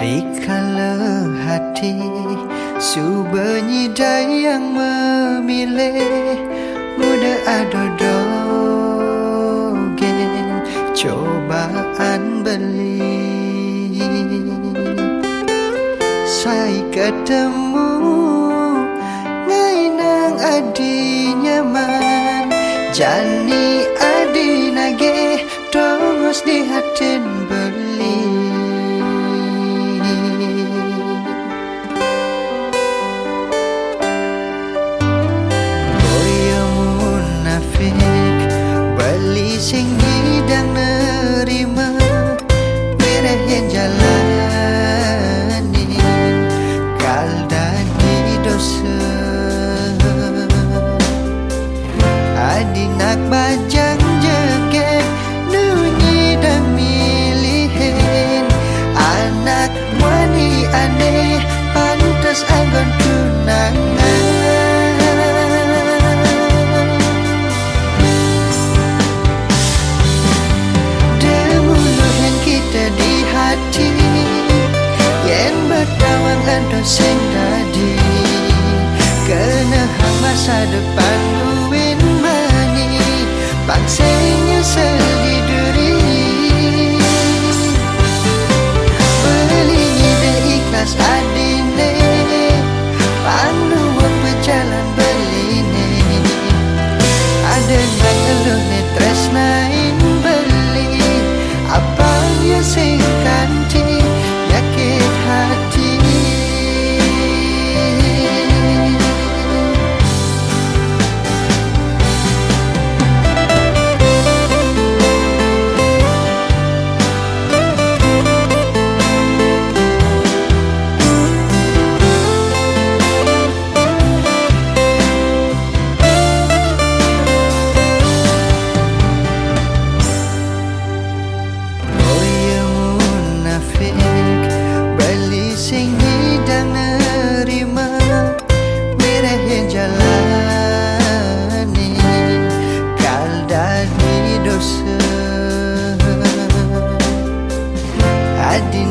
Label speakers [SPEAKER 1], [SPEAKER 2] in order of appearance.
[SPEAKER 1] Dikala hati sunyi yang memilih mudah adodogen cobaan beli. Saya ketemu ngai nang adi nyaman, jani adi nage tongos di hatin beli. Beli sing hidang nerima merah yang jalani kaldan di dosa adi nak bajang jeket nunyi dan milihin anak wani aneh pantas agon tunangan. Sing tadi kena hang masa depan uin mani bangsanya seliduri belinya de ikhlas adine panduan berjalan beline ada nang eluh ne tresnain beli apa ya sing kanti yakit hati. Beli sing hidang nerima merah yang jalani kaldan di dosa adi